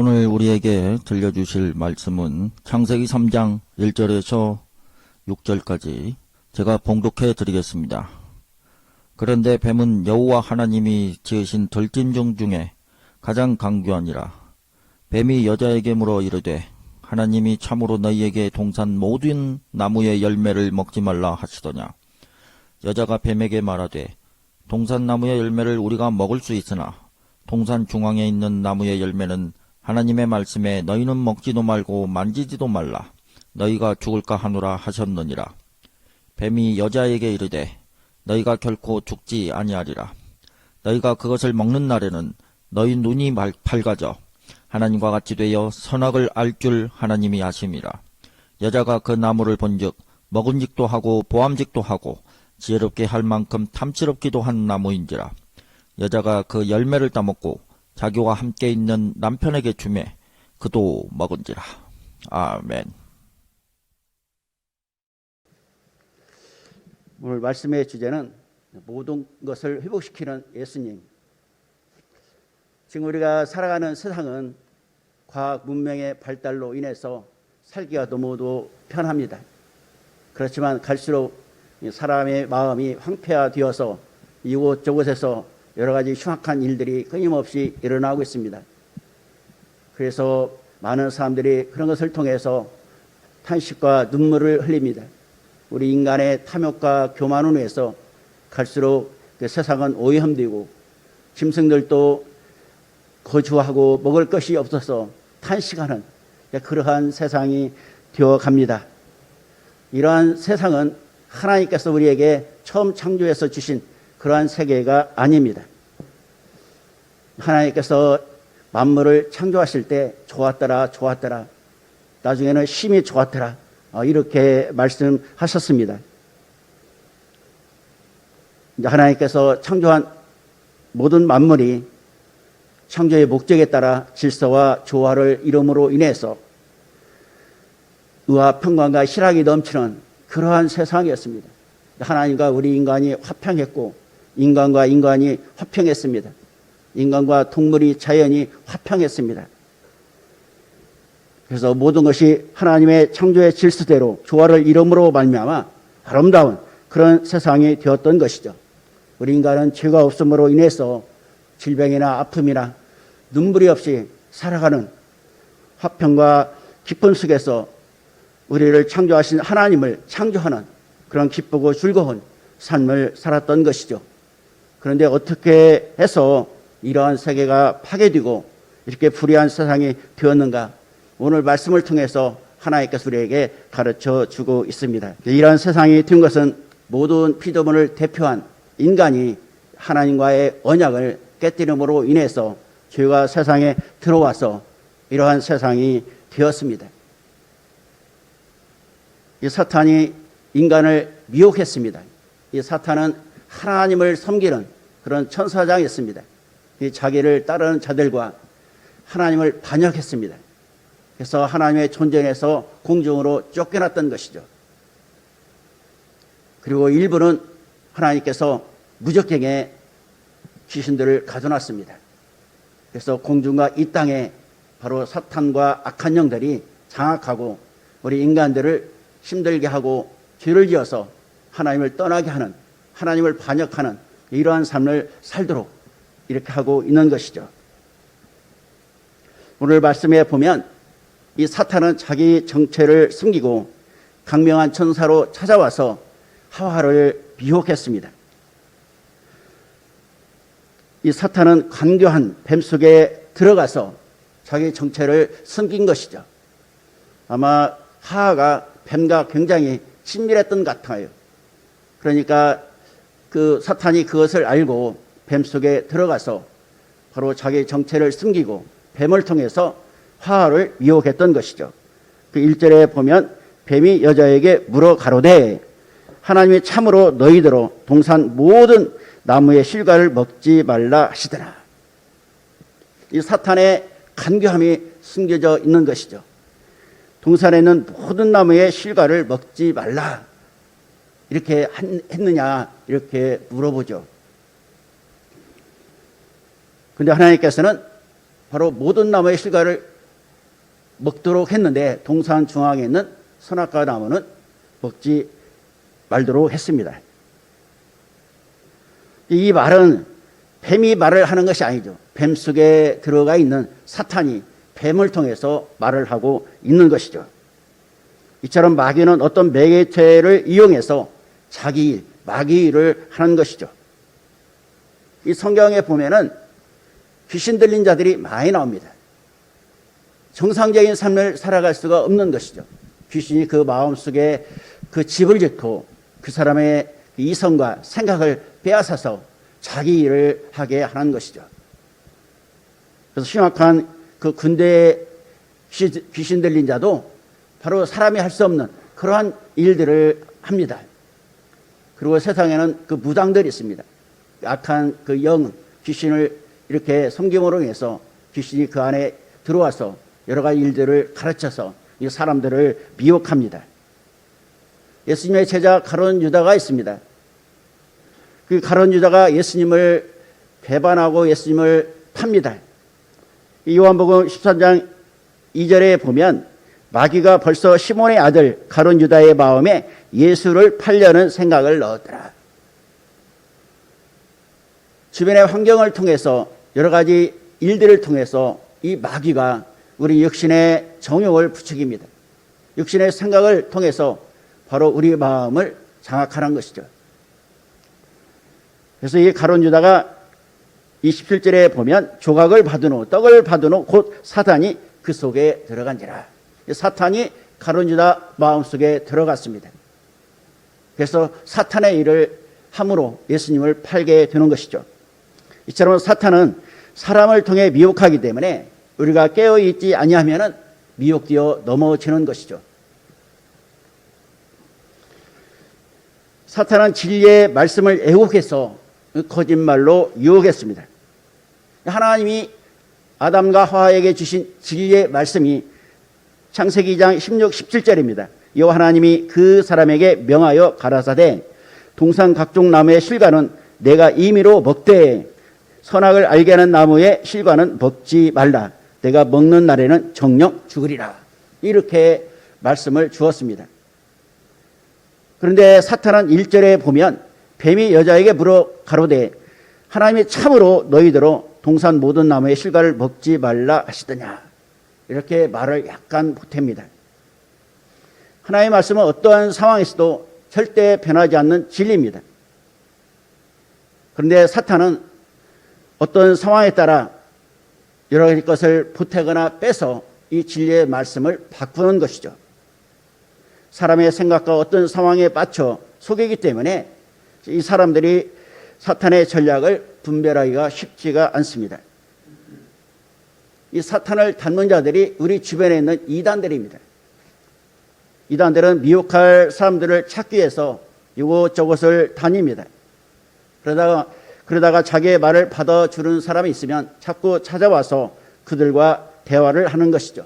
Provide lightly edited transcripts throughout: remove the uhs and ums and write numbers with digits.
오늘 우리에게 들려주실 말씀은 창세기 3장 1절에서 6절까지 제가 봉독해 드리겠습니다. 그런데 뱀은 여호와 하나님이 지으신 들짐승 중에 가장 강교하니라. 뱀이 여자에게 물어 이르되 하나님이 참으로 너희에게 동산 모든 나무의 열매를 먹지 말라 하시더냐. 여자가 뱀에게 말하되 동산 나무의 열매를 우리가 먹을 수 있으나 동산 중앙에 있는 나무의 열매는 하나님의 말씀에 너희는 먹지도 말고 만지지도 말라. 너희가 죽을까 하노라 하셨느니라. 뱀이 여자에게 이르되 너희가 결코 죽지 아니하리라. 너희가 그것을 먹는 날에는 너희 눈이 밝아져 하나님과 같이 되어 선악을 알 줄 하나님이 아심이라. 여자가 그 나무를 본즉 먹은직도 하고 보암직도 하고 지혜롭게 할 만큼 탐스럽기도 한 나무인지라. 여자가 그 열매를 따먹고 자기와 함께 있는 남편에게 주매 그도 먹은지라. 아멘. 오늘 말씀의 주제는 모든 것을 회복시키는 예수님. 지금 우리가 살아가는 세상은 과학 문명의 발달로 인해서 살기가 너무도 편합니다. 그렇지만 갈수록 사람의 마음이 황폐화되어서 이곳저곳에서 여러 가지 흉악한 일들이 끊임없이 일어나고 있습니다. 그래서 많은 사람들이 그런 것을 통해서 탄식과 눈물을 흘립니다. 우리 인간의 탐욕과 교만으로 해서 갈수록 그 세상은 오염되고 짐승들도 거주하고 먹을 것이 없어서 탄식하는 그러한 세상이 되어갑니다. 이러한 세상은 하나님께서 우리에게 처음 창조해서 주신 그러한 세계가 아닙니다. 하나님께서 만물을 창조하실 때 좋았더라 좋았더라, 나중에는 심히 좋았더라, 이렇게 말씀하셨습니다. 하나님께서 창조한 모든 만물이 창조의 목적에 따라 질서와 조화를 이룸으로 인해서 의와 평강과 희락이 넘치는 그러한 세상이었습니다. 하나님과 우리 인간이 화평했고 인간과 인간이 화평했습니다. 인간과 동물이 자연이 화평했습니다. 그래서 모든 것이 하나님의 창조의 질서대로 조화를 이룸으로 말미암아 아름다운 그런 세상이 되었던 것이죠. 우리 인간은 죄가 없음으로 인해서 질병이나 아픔이나 눈물이 없이 살아가는 화평과 기쁨 속에서 우리를 창조하신 하나님을 창조하는 그런 기쁘고 즐거운 삶을 살았던 것이죠. 그런데 어떻게 해서 이러한 세계가 파괴되고 이렇게 불의한 세상이 되었는가? 오늘 말씀을 통해서 하나님께서 우리에게 가르쳐 주고 있습니다. 이러한 세상이 된 것은 모든 피조물을 대표한 인간이 하나님과의 언약을 깨뜨림으로 인해서 죄가 세상에 들어와서 이러한 세상이 되었습니다. 이 사탄이 인간을 미혹했습니다. 이 사탄은 하나님을 섬기는 그런 천사장이었습니다. 자기를 따르는 자들과 하나님을 반역했습니다. 그래서 하나님의 존전에서 공중으로 쫓겨났던 것이죠. 그리고 일부는 하나님께서 무적행에 귀신들을 가둬놨습니다. 그래서 공중과 이 땅에 바로 사탄과 악한 영들이 장악하고 우리 인간들을 힘들게 하고 죄를 지어서 하나님을 떠나게 하는, 하나님을 반역하는 이러한 삶을 살도록 이렇게 하고 있는 것이죠. 오늘 말씀에 보면 이 사탄은 자기 정체를 숨기고 강명한 천사로 찾아와서 하와를 미혹했습니다. 이 사탄은 간교한 뱀 속에 들어가서 자기 정체를 숨긴 것이죠. 아마 하와가 뱀과 굉장히 친밀했던 것 같아요. 그러니까 그 사탄이 그것을 알고 뱀 속에 들어가서 바로 자기 정체를 숨기고 뱀을 통해서 하와를 미혹했던 것이죠. 그 1절에 보면 뱀이 여자에게 물어 가로되 하나님이 참으로 너희더러 동산 모든 나무의 실과를 먹지 말라 하시더라. 이 사탄의 간교함이 숨겨져 있는 것이죠. 동산에 있는 모든 나무의 실과를 먹지 말라. 이렇게 했느냐 이렇게 물어보죠. 그런데 하나님께서는 바로 모든 나무의 실과를 먹도록 했는데 동산 중앙에 있는 선악과 나무는 먹지 말도록 했습니다. 이 말은 뱀이 말을 하는 것이 아니죠. 뱀 속에 들어가 있는 사탄이 뱀을 통해서 말을 하고 있는 것이죠. 이처럼 마귀는 어떤 매개체를 이용해서 자기 일, 마귀 일을 하는 것이죠. 이 성경에 보면은 귀신 들린 자들이 많이 나옵니다. 정상적인 삶을 살아갈 수가 없는 것이죠. 귀신이 그 마음속에 그 집을 짓고 그 사람의 이성과 생각을 빼앗아서 자기 일을 하게 하는 것이죠. 그래서 심각한 그 군대에 귀신 들린 자도 바로 사람이 할 수 없는 그러한 일들을 합니다. 그리고 세상에는 그 무당들이 있습니다. 악한 그 영, 귀신을 이렇게 섬김으로 해서 귀신이 그 안에 들어와서 여러 가지 일들을 가르쳐서 이 사람들을 미혹합니다. 예수님의 제자 가룟 유다가 있습니다. 그 가룟 유다가 예수님을 배반하고 예수님을 팝니다. 이 요한복음 13장 2절에 보면 마귀가 벌써 시몬의 아들 가룟 유다의 마음에 예수를 팔려는 생각을 넣었더라. 주변의 환경을 통해서 여러 가지 일들을 통해서 이 마귀가 우리 육신의 정욕을 부추깁니다. 육신의 생각을 통해서 바로 우리 마음을 장악하는 것이죠. 그래서 이 가룟 유다가 27절에 보면 조각을 받은 후 떡을 받은 후 곧 사탄이 그 속에 들어간지라. 사탄이 가룟 유다 마음속에 들어갔습니다. 그래서 사탄의 일을 함으로 예수님을 팔게 되는 것이죠. 이처럼 사탄은 사람을 통해 미혹하기 때문에 우리가 깨어있지 아니하면 미혹되어 넘어지는 것이죠. 사탄은 진리의 말씀을 애곡해서 거짓말로 유혹했습니다. 하나님이 아담과 하와에게 주신 진리의 말씀이 창세기 2장 16, 17절입니다. 여호와 하나님이 그 사람에게 명하여 가라사대 동산 각종 나무의 실과는 내가 임의로 먹되 선악을 알게 하는 나무의 실과는 먹지 말라. 내가 먹는 날에는 정녕 죽으리라. 이렇게 말씀을 주었습니다. 그런데 사탄은 1절에 보면 뱀이 여자에게 물어 가로되 하나님이 참으로 너희더러 동산 모든 나무의 실과를 먹지 말라 하시더냐. 이렇게 말을 약간 보탭니다. 하나님의 말씀은 어떠한 상황에서도 절대 변하지 않는 진리입니다. 그런데 사탄은 어떤 상황에 따라 여러 가지 것을 보태거나 빼서 이 진리의 말씀을 바꾸는 것이죠. 사람의 생각과 어떤 상황에 맞춰 속이기 때문에 이 사람들이 사탄의 전략을 분별하기가 쉽지가 않습니다. 이 사탄을 닮은 자들이 우리 주변에 있는 이단들입니다. 이단들은 미혹할 사람들을 찾기 위해서 이곳저곳을 다닙니다. 그러다가 자기의 말을 받아주는 사람이 있으면 자꾸 찾아와서 그들과 대화를 하는 것이죠.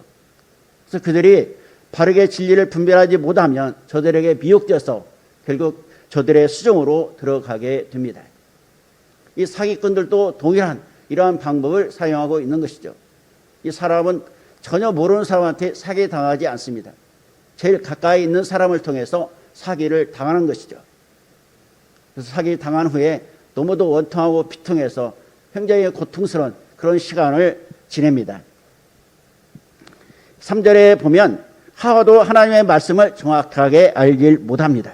그래서 그들이 바르게 진리를 분별하지 못하면 저들에게 미혹되어서 결국 저들의 수종으로 들어가게 됩니다. 이 사기꾼들도 동일한 이러한 방법을 사용하고 있는 것이죠. 이 사람은 전혀 모르는 사람한테 사기당하지 않습니다. 제일 가까이 있는 사람을 통해서 사기를 당하는 것이죠. 그래서 사기 당한 후에 너무도 원통하고 비통해서 굉장히 고통스러운 그런 시간을 지냅니다. 3절에 보면 하와도 하나님의 말씀을 정확하게 알질 못합니다.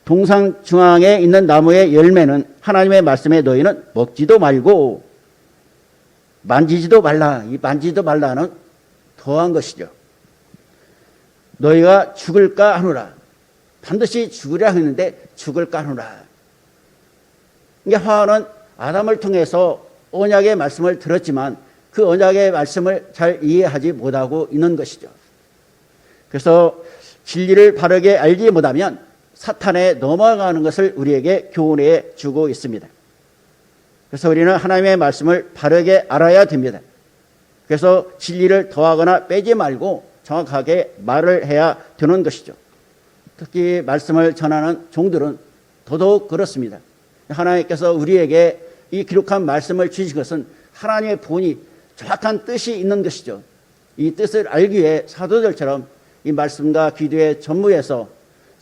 동산 중앙에 있는 나무의 열매는 하나님의 말씀에 너희는 먹지도 말고 만지지도 말라. 이 만지지도 말라는 더한 것이죠. 너희가 죽을까 하노라. 반드시 죽으려 했는데 죽을까 하노라. 그러니까 하와는 아담을 통해서 언약의 말씀을 들었지만 그 언약의 말씀을 잘 이해하지 못하고 있는 것이죠. 그래서 진리를 바르게 알지 못하면 사탄에 넘어가는 것을 우리에게 교훈해 주고 있습니다. 그래서 우리는 하나님의 말씀을 바르게 알아야 됩니다. 그래서 진리를 더하거나 빼지 말고 정확하게 말을 해야 되는 것이죠. 특히 말씀을 전하는 종들은 더더욱 그렇습니다. 하나님께서 우리에게 이 기록한 말씀을 주신 것은 하나님의 본이 정확한 뜻이 있는 것이죠. 이 뜻을 알기 위해 사도들처럼 이 말씀과 기도의 전무에서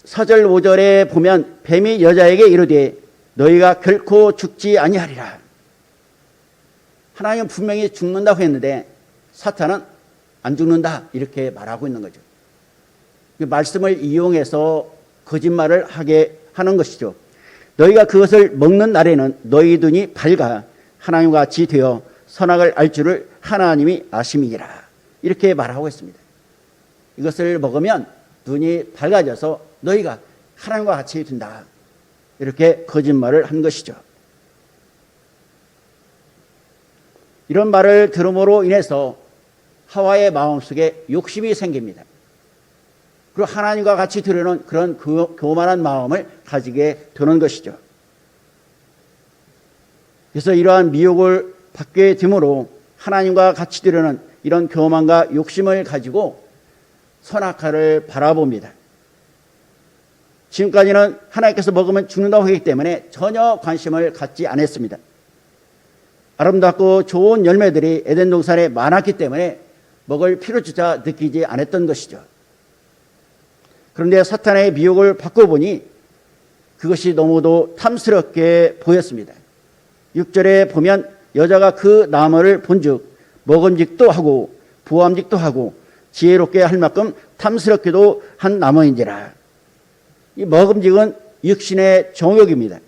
4절 5절에 보면 뱀이 여자에게 이르되 너희가 결코 죽지 아니하리라. 하나님은 분명히 죽는다고 했는데 사탄은 안 죽는다 이렇게 말하고 있는 거죠. 그 말씀을 이용해서 거짓말을 하게 하는 것이죠. 너희가 그것을 먹는 날에는 너희 눈이 밝아 하나님과 같이 되어 선악을 알 줄을 하나님이 아심이니라. 이렇게 말하고 있습니다. 이것을 먹으면 눈이 밝아져서 너희가 하나님과 같이 된다. 이렇게 거짓말을 한 것이죠. 이런 말을 들음으로 인해서 하와의 마음속에 욕심이 생깁니다. 그리고 하나님과 같이 되려는 그런 교만한 마음을 가지게 되는 것이죠. 그래서 이러한 미혹을 받게 되므로 하나님과 같이 되려는 이런 교만과 욕심을 가지고 선악과를 바라봅니다. 지금까지는 하나님께서 먹으면 죽는다고 하기 때문에 전혀 관심을 갖지 않았습니다. 아름답고 좋은 열매들이 에덴 동산에 많았기 때문에 먹을 필요조차 느끼지 않았던 것이죠. 그런데 사탄의 미혹을 받고 보니 그것이 너무도 탐스럽게 보였습니다. 6절에 보면 여자가 그 나무를 본즉 먹음직도 하고 부함직도 하고 지혜롭게 할 만큼 탐스럽게도 한 나무인지라. 이 먹음직은 육신의 정욕입니다.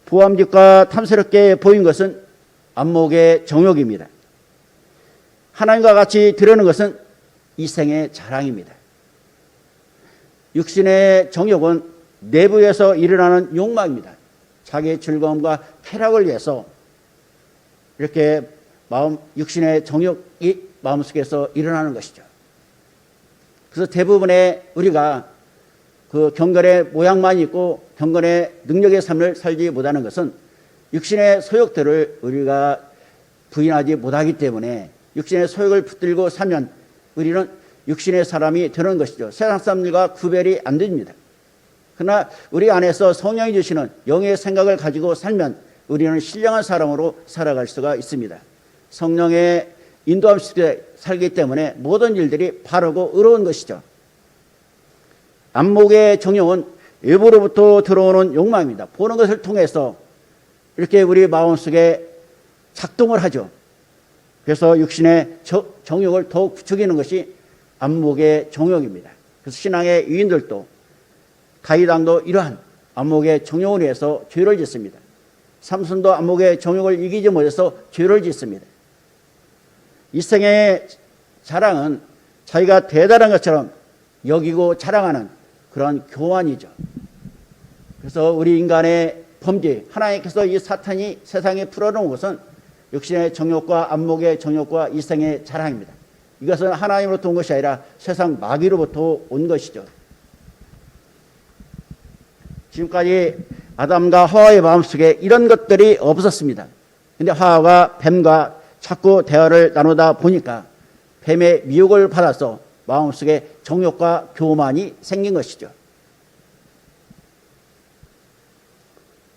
부함직과 탐스럽게 보인 것은 안목의 정욕입니다. 하나님과 같이 드러는 것은 이생의 자랑입니다. 육신의 정욕은 내부에서 일어나는 욕망입니다. 자기의 즐거움과 쾌락을 위해서 이렇게 육신의 정욕이 마음속에서 일어나는 것이죠. 그래서 대부분의 우리가 그 경건의 모양만 있고 경건의 능력의 삶을 살지 못하는 것은 육신의 소욕들을 우리가 부인하지 못하기 때문에 육신의 소욕을 붙들고 살면 우리는 육신의 사람이 되는 것이죠. 세상 사람들과 구별이 안 됩니다. 그러나 우리 안에서 성령이 주시는 영의 생각을 가지고 살면 우리는 신령한 사람으로 살아갈 수가 있습니다. 성령의 인도함 속에 살기 때문에 모든 일들이 바르고 의로운 것이죠. 안목의 정욕은 외부로부터 들어오는 욕망입니다. 보는 것을 통해서 이렇게 우리 마음속에 작동을 하죠. 그래서 육신의 정욕을 더욱 부추기는 것이 안목의 정욕입니다. 그래서 신앙의 위인들도 다윗 왕도 이러한 안목의 정욕을 위해서 죄를 짓습니다. 삼손도 안목의 정욕을 이기지 못해서 죄를 짓습니다. 이생의 자랑은 자기가 대단한 것처럼 여기고 자랑하는 그런 교만이죠. 그래서 우리 인간의 범죄, 하나님께서 이 사탄이 세상에 풀어놓은 것은 육신의 정욕과 안목의 정욕과 이생의 자랑입니다. 이것은 하나님으로부터 온 것이 아니라 세상 마귀로부터 온 것이죠. 지금까지 아담과 하와의 마음속에 이런 것들이 없었습니다. 그런데 하와가 뱀과 자꾸 대화를 나누다 보니까 뱀의 미혹을 받아서 마음속에 정욕과 교만이 생긴 것이죠.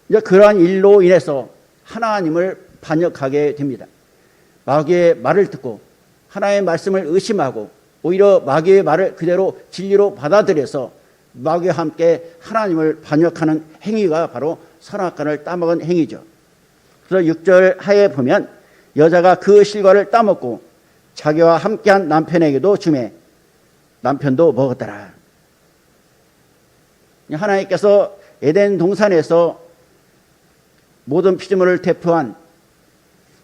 이제 그러한 일로 인해서 하나님을 반역하게 됩니다. 마귀의 말을 듣고 하나님의 말씀을 의심하고 오히려 마귀의 말을 그대로 진리로 받아들여서 마귀와 함께 하나님을 반역하는 행위가 바로 선악과를 따먹은 행위죠. 그래서 6절 하에 보면 여자가 그 실과를 따먹고 자기와 함께한 남편에게도 주매 남편도 먹었더라. 하나님께서 에덴 동산에서 모든 피조물을 대표한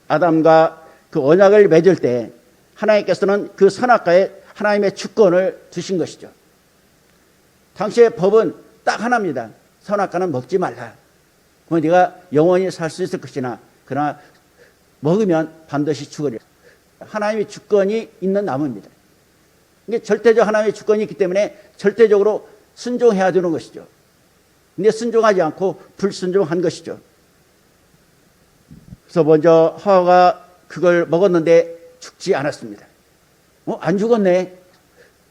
아담과 그 언약을 맺을 때 하나님께서는 그 선악과에 하나님의 주권을 두신 것이죠. 당시의 법은 딱 하나입니다. 선악과는 먹지 말라. 그러면 네가 영원히 살 수 있을 것이나 그러나 먹으면 반드시 죽으리라. 하나님의 주권이 있는 나무입니다. 이게 절대적 하나님의 주권이 있기 때문에 절대적으로 순종해야 되는 것이죠. 근데 순종하지 않고 불순종한 것이죠. 그래서 먼저 하와가 그걸 먹었는데 죽지 않았습니다. 안 죽었네.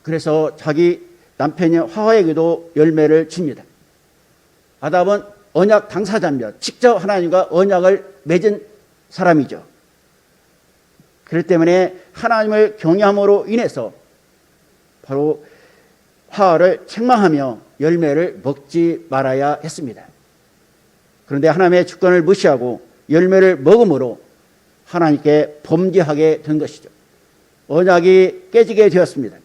그래서 자기 남편인 하와에게도 열매를 줍니다. 아담은 언약 당사자입니다. 직접 하나님과 언약을 맺은 사람이죠. 그렇기 때문에 하나님을 경외함으로 인해서 바로 화를 책망하며 열매를 먹지 말아야 했습니다. 그런데 하나님의 주권을 무시하고 열매를 먹음으로 하나님께 범죄하게 된 것이죠. 언약이 깨지게 되었습니다.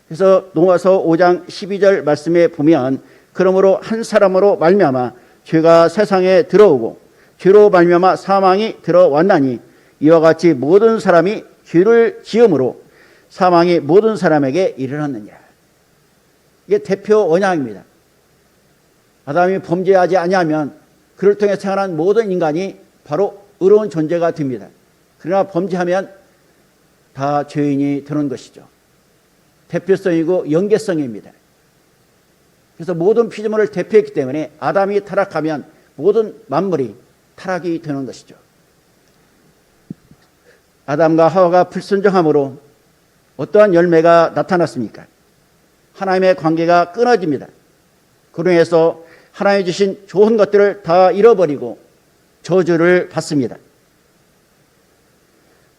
그래서 노아서 5장 12절 말씀에 보면 그러므로 한 사람으로 말미암아 죄가 세상에 들어오고 죄로 말미암아 사망이 들어왔나니 이와 같이 모든 사람이 죄를 지음으로 사망이 모든 사람에게 이르렀느니라. 이게 대표 언약입니다. 아담이 범죄하지 아니하면 그를 통해 태어난 모든 인간이 바로 의로운 존재가 됩니다. 그러나 범죄하면 다 죄인이 되는 것이죠. 대표성이고 연계성입니다. 그래서 모든 피조물을 대표했기 때문에 아담이 타락하면 모든 만물이 타락이 되는 것이죠. 아담과 하와가 불순종함으로 어떠한 열매가 나타났습니까? 하나님의 관계가 끊어집니다. 그로 인해서 하나님이 주신 좋은 것들을 다 잃어버리고 저주를 받습니다.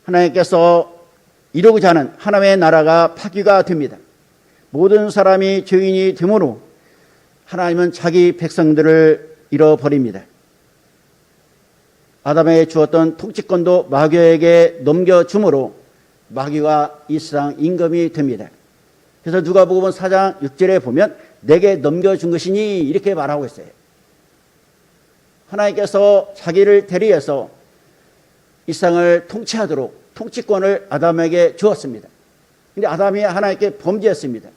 하나님께서 이루고자 하는 하나님의 나라가 파괴가 됩니다. 모든 사람이 죄인이 되므로 하나님은 자기 백성들을 잃어버립니다. 아담에게 주었던 통치권도 마귀에게 넘겨줌으로 마귀가 이 세상 임금이 됩니다. 그래서 누가복음 4장 6절에 보면 내게 넘겨준 것이니 이렇게 말하고 있어요. 하나님께서 자기를 대리해서 이 세상을 통치하도록 통치권을 아담에게 주었습니다. 그런데 아담이 하나님께 범죄했습니다.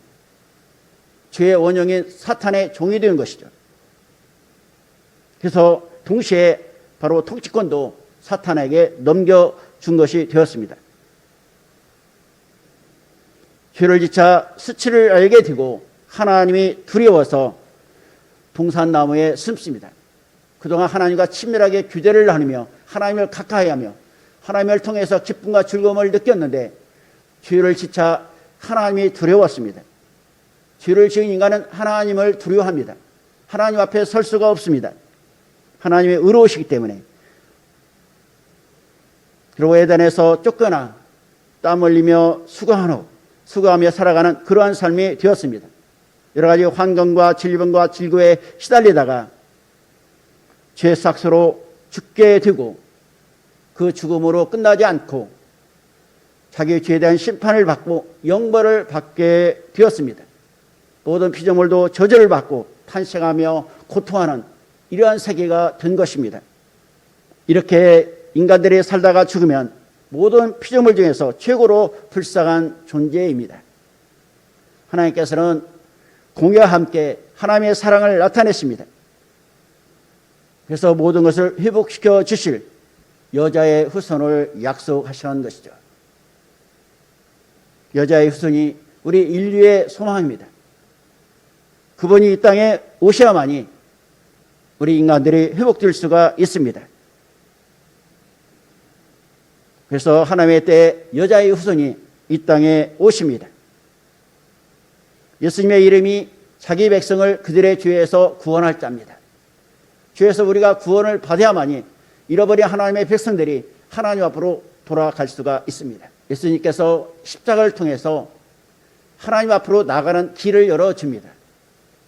죄의 원형인 사탄의 종이 되는 것이죠. 그래서 동시에 바로 통치권도 사탄에게 넘겨준 것이 되었습니다. 죄를 지차 수치를 알게 되고 하나님이 두려워서 동산나무에 숨습니다. 그동안 하나님과 친밀하게 교제를 나누며 하나님을 가까이하며 하나님을 통해서 기쁨과 즐거움을 느꼈는데 죄를 지차 하나님이 두려웠습니다. 죄를 지은 인간은 하나님을 두려워합니다. 하나님 앞에 설 수가 없습니다. 하나님의 의로우시기 때문에. 그리고 에덴에서 쫓겨나 땀 흘리며 수고하며 살아가는 그러한 삶이 되었습니다. 여러 가지 환경과 질병과 질고에 시달리다가 죄 삭스로 죽게 되고 그 죽음으로 끝나지 않고 자기의 죄에 대한 심판을 받고 영벌을 받게 되었습니다. 모든 피조물도 저주를 받고 탄식하며 고통하는 이러한 세계가 된 것입니다. 이렇게 인간들이 살다가 죽으면 모든 피조물 중에서 최고로 불쌍한 존재입니다. 하나님께서는 공의와 함께 하나님의 사랑을 나타냈습니다. 그래서 모든 것을 회복시켜 주실 여자의 후손을 약속하시는 것이죠. 여자의 후손이 우리 인류의 소망입니다. 그분이 이 땅에 오셔야만이 우리 인간들이 회복될 수가 있습니다. 그래서 하나님의 때에 여자의 후손이 이 땅에 오십니다. 예수님의 이름이 자기 백성을 그들의 죄에서 구원할 자입니다. 죄에서 우리가 구원을 받아야만이 잃어버린 하나님의 백성들이 하나님 앞으로 돌아갈 수가 있습니다. 예수님께서 십자가를 통해서 하나님 앞으로 나가는 길을 열어줍니다.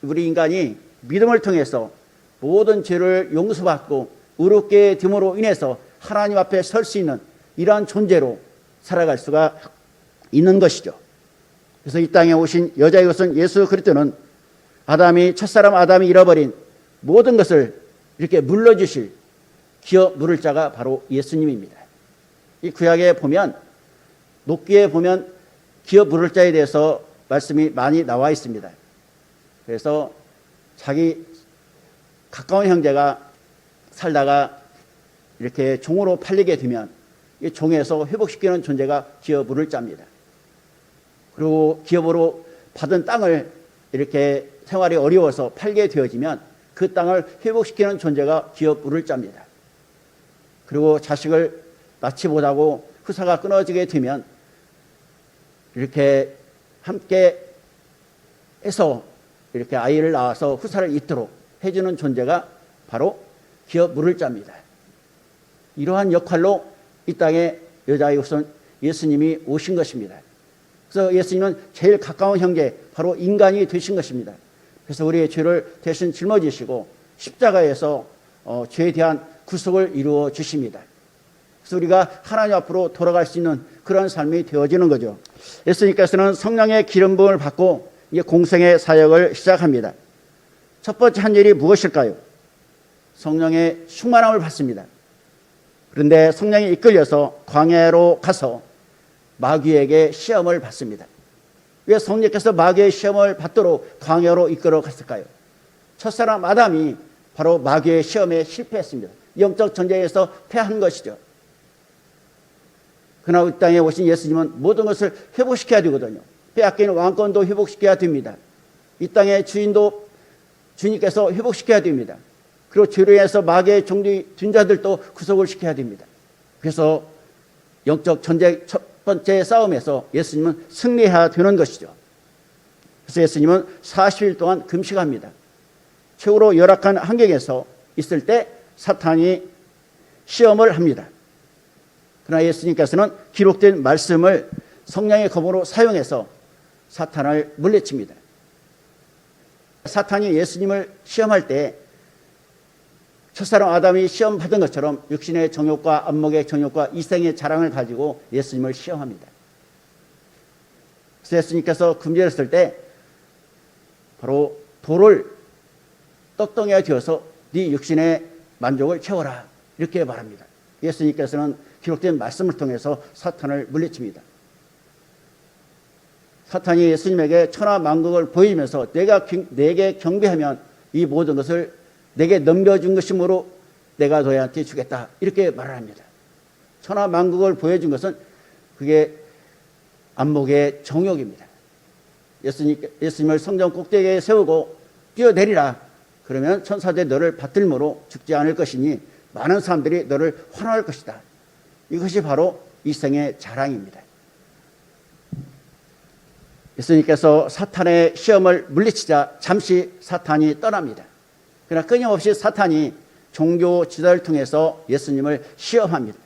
우리 인간이 믿음을 통해서 모든 죄를 용서받고 의롭게 됨으로 인해서 하나님 앞에 설 수 있는 이러한 존재로 살아갈 수가 있는 것이죠. 그래서 이 땅에 오신 여자의 것은 예수 그리스도는 첫사람 아담이 잃어버린 모든 것을 이렇게 물러주실 기어 물을 자가 바로 예수님입니다. 이 구약에 보면 녹기에 보면 기어 물을 자에 대해서 말씀이 많이 나와 있습니다. 그래서 자기 가까운 형제가 살다가 이렇게 종으로 팔리게 되면 이 종에서 회복시키는 존재가 기어 물을 자입니다. 그리고 기업으로 받은 땅을 이렇게 생활이 어려워서 팔게 되어지면 그 땅을 회복시키는 존재가 기업 물을 자입니다. 그리고 자식을 낳지 못하고 후사가 끊어지게 되면 이렇게 함께 해서 이렇게 아이를 낳아서 후사를 잇도록 해주는 존재가 바로 기업 물을 자입니다. 이러한 역할로 이 땅에 여자의 후손 예수님이 오신 것입니다. 그래서 예수님은 제일 가까운 형제, 바로 인간이 되신 것입니다. 그래서 우리의 죄를 대신 짊어지시고 십자가에서 죄에 대한 구속을 이루어 주십니다. 그래서 우리가 하나님 앞으로 돌아갈 수 있는 그런 삶이 되어지는 거죠. 예수님께서는 성령의 기름 부음을 받고 이제 공생의 사역을 시작합니다. 첫 번째 한 일이 무엇일까요? 성령의 충만함을 받습니다. 그런데 성령이 이끌려서 광야로 가서 마귀에게 시험을 받습니다. 왜 성령께서 마귀의 시험을 받도록 광야로 이끌어 갔을까요? 첫사람 아담이 바로 마귀의 시험에 실패했습니다. 영적 전쟁에서 패한 것이죠. 그러나 이 땅에 오신 예수님은 모든 것을 회복시켜야 되거든요. 빼앗긴 왕권도 회복시켜야 됩니다. 이 땅의 주님께서 회복시켜야 됩니다. 그리고 죄로 인해서 마귀의 종들이 든 자들도 구속을 시켜야 됩니다. 그래서 영적 전쟁 첫 번째 싸움에서 예수님은 승리해야 되는 것이죠. 그래서 예수님은 40일 동안 금식합니다. 최고로 열악한 환경에서 있을 때 사탄이 시험을 합니다. 그러나 예수님께서는 기록된 말씀을 성령의 검으로 사용해서 사탄을 물리칩니다. 사탄이 예수님을 시험할 때 첫사람 아담이 시험 받은 것처럼 육신의 정욕과 안목의 정욕과 이생의 자랑을 가지고 예수님을 시험합니다. 그래서 예수님께서 금지했을 때 바로 돌을 떡덩이에 쥐어서 네 육신의 만족을 채워라 이렇게 말합니다. 예수님께서는 기록된 말씀을 통해서 사탄을 물리칩니다. 사탄이 예수님에게 천하만국을 보여주면서 내게 경배하면 이 모든 것을 내게 넘겨준 것이므로 내가 너희한테 주겠다 이렇게 말을 합니다. 천하만국을 보여준 것은 그게 안목의 정욕입니다. 예수님을 성전 꼭대기에 세우고 뛰어내리라. 그러면 천사들이 너를 받들므로 죽지 않을 것이니 많은 사람들이 너를 환호할 것이다. 이것이 바로 이생의 자랑입니다. 예수님께서 사탄의 시험을 물리치자 잠시 사탄이 떠납니다. 그러나 끊임없이 사탄이 종교 지도를 통해서 예수님을 시험합니다.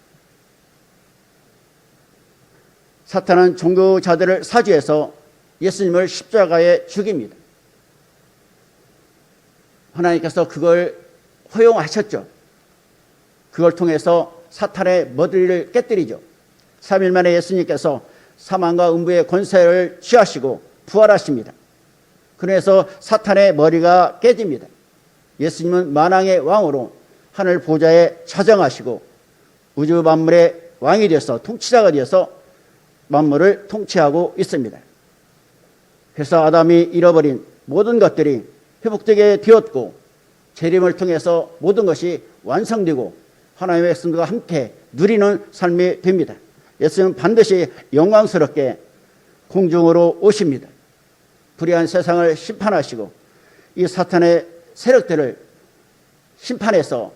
사탄은 종교자들을 사주해서 예수님을 십자가에 죽입니다. 하나님께서 그걸 허용하셨죠. 그걸 통해서 사탄의 머리를 깨뜨리죠. 3일 만에 예수님께서 사망과 음부의 권세를 취하시고 부활하십니다. 그래서 사탄의 머리가 깨집니다. 예수님은 만왕의 왕으로 하늘 보좌에 좌정하시고 우주 만물의 왕이 되어서 통치자가 되어서 만물을 통치하고 있습니다. 그래서 아담이 잃어버린 모든 것들이 회복되게 되었고 재림을 통해서 모든 것이 완성되고 하나님의 백성들과 함께 누리는 삶이 됩니다. 예수님은 반드시 영광스럽게 공중으로 오십니다. 불의한 세상을 심판하시고 이 사탄의 세력들을 심판해서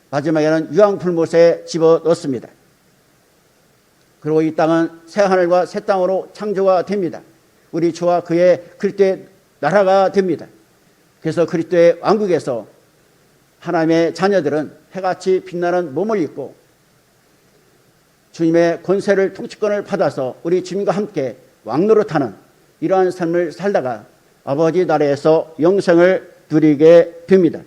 마지막에는 유황불못에 집어넣습니다. 그리고 이 땅은 새 하늘과 새 땅으로 창조가 됩니다. 우리 주와 그의 그리스도의 나라가 됩니다. 그래서 그리스도의 왕국에서 하나님의 자녀들은 해같이 빛나는 몸을 입고 주님의 권세를 통치권을 받아서 우리 주님과 함께 왕노릇하는 이러한 삶을 살다가 아버지 나라에서 영생을 누리게 됩니다.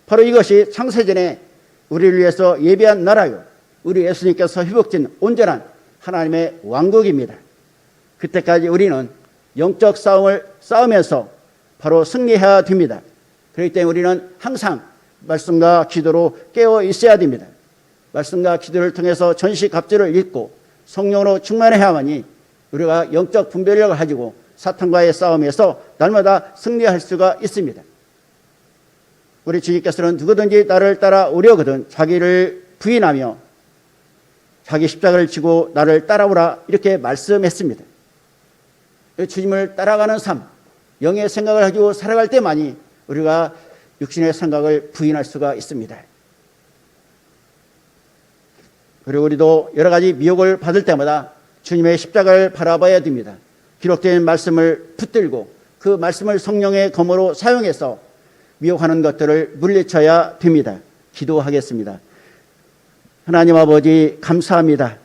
바로 이것이 창세전에 우리를 위해서 예비한 나라요 우리 예수님께서 회복된 온전한 하나님의 왕국입니다. 그때까지 우리는 영적 싸움을 싸우면서 바로 승리해야 됩니다. 그렇기 때문에 우리는 항상 말씀과 기도로 깨어 있어야 됩니다. 말씀과 기도를 통해서 전시갑주를 읽고 성령으로 충만해야만이 우리가 영적 분별력을 가지고 사탄과의 싸움에서 날마다 승리할 수가 있습니다. 우리 주님께서는 누구든지 나를 따라오려거든 자기를 부인하며 자기 십자가를 지고 나를 따라오라 이렇게 말씀했습니다. 주님을 따라가는 삶, 영의 생각을 가지고 살아갈 때만이 우리가 육신의 생각을 부인할 수가 있습니다. 그리고 우리도 여러 가지 미혹을 받을 때마다 주님의 십자가를 바라봐야 됩니다. 기록된 말씀을 붙들고 그 말씀을 성령의 검으로 사용해서 미혹하는 것들을 물리쳐야 됩니다. 기도하겠습니다. 하나님 아버지 감사합니다.